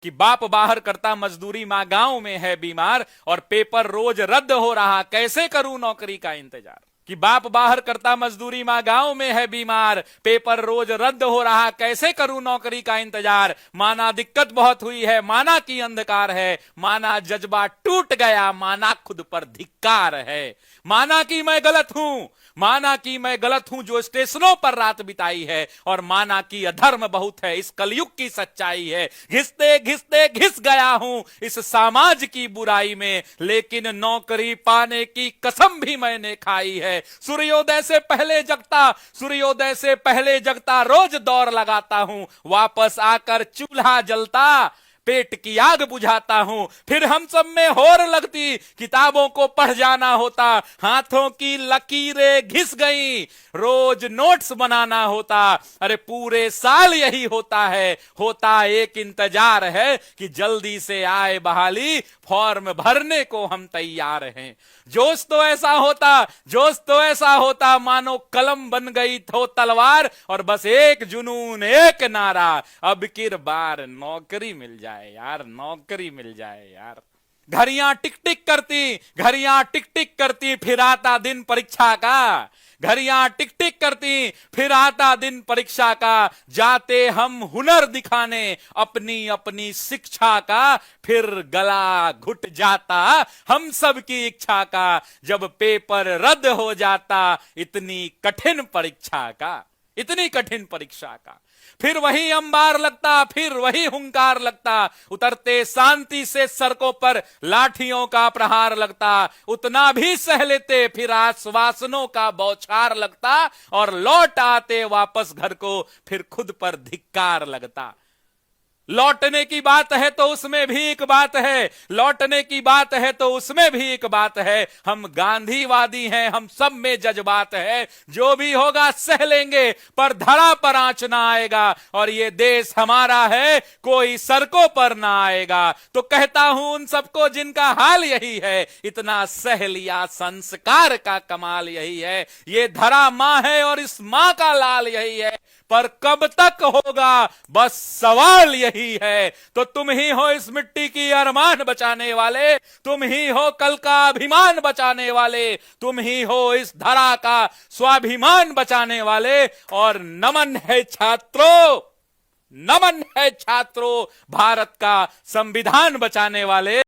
कि बाप बाहर करता मजदूरी, माँ गांव में है बीमार, और पेपर रोज रद्द हो रहा, कैसे करूं नौकरी का इंतजार। कि बाप बाहर करता मजदूरी, माँ गांव में है बीमार, पेपर रोज रद्द हो रहा, कैसे करूं नौकरी का इंतजार। माना दिक्कत बहुत हुई है, माना कि अंधकार है, माना जज्बा टूट गया, माना खुद पर धिक्कार है। माना कि मैं गलत हूं, माना कि मैं गलत हूं जो स्टेशनों पर रात बिताई है, और माना कि अधर्म बहुत है, इस कलयुग की सच्चाई है। घिसते घिसते घिस गया हूं इस समाज की बुराई में, लेकिन नौकरी पाने की कसम भी मैंने खाई है। सूर्योदय से पहले जगता, सूर्योदय से पहले जगता, रोज दौड़ लगाता हूं, वापस आकर चूल्हा जलता, पेट की आग बुझाता हूं। फिर हम सब में होर लगती, किताबों को पढ़ जाना होता, हाथों की लकीरें घिस गई, रोज नोट्स बनाना होता। अरे पूरे साल यही होता है, होता एक इंतजार है कि जल्दी से आए बहाली, फॉर्म भरने को हम तैयार हैं। जोश तो ऐसा होता, जोश तो ऐसा होता, मानो कलम बन गई तो तलवार, और बस एक जुनून, एक नारा, अब किर बार नौकरी मिल जाए यार, नौकरी मिल जाए यार। घड़ियां टिक टिक करती, घड़ियां टिक टिक करती, फिर आता दिन परीक्षा का। घड़ियां टिक टिक करती, फिर आता दिन परीक्षा का, जाते हम हुनर दिखाने अपनी अपनी शिक्षा का, फिर गला घुट जाता हम सब की इच्छा का, जब पेपर रद्द हो जाता इतनी कठिन परीक्षा का, इतनी कठिन परीक्षा का। फिर वही अंबार लगता, फिर वही हुंकार लगता, उतरते शांति से सड़कों पर लाठियों का प्रहार लगता, उतना भी सह लेते, फिर आश्वासनों का बौछार लगता, और लौट आते वापस घर को, फिर खुद पर धिक्कार लगता। लौटने की बात है तो उसमें भी एक बात है, लौटने की बात है तो उसमें भी एक बात है। हम गांधीवादी हैं, हम सब में जज्बात है, जो भी होगा सह लेंगे, पर धरा पर आंच ना आएगा, और ये देश हमारा है, कोई सड़कों पर ना आएगा। तो कहता हूं उन सबको जिनका हाल यही है, इतना सह लिया संस्कार का कमाल यही है। ये धरा मां है और इस मां का लाल यही है, पर कब तक होगा बस सवाल यही है। तो तुम ही हो इस मिट्टी की अरमान बचाने वाले, तुम ही हो कल का अभिमान बचाने वाले, तुम ही हो इस धरा का स्वाभिमान बचाने वाले। और नमन है छात्रों, नमन है छात्रों, भारत का संविधान बचाने वाले।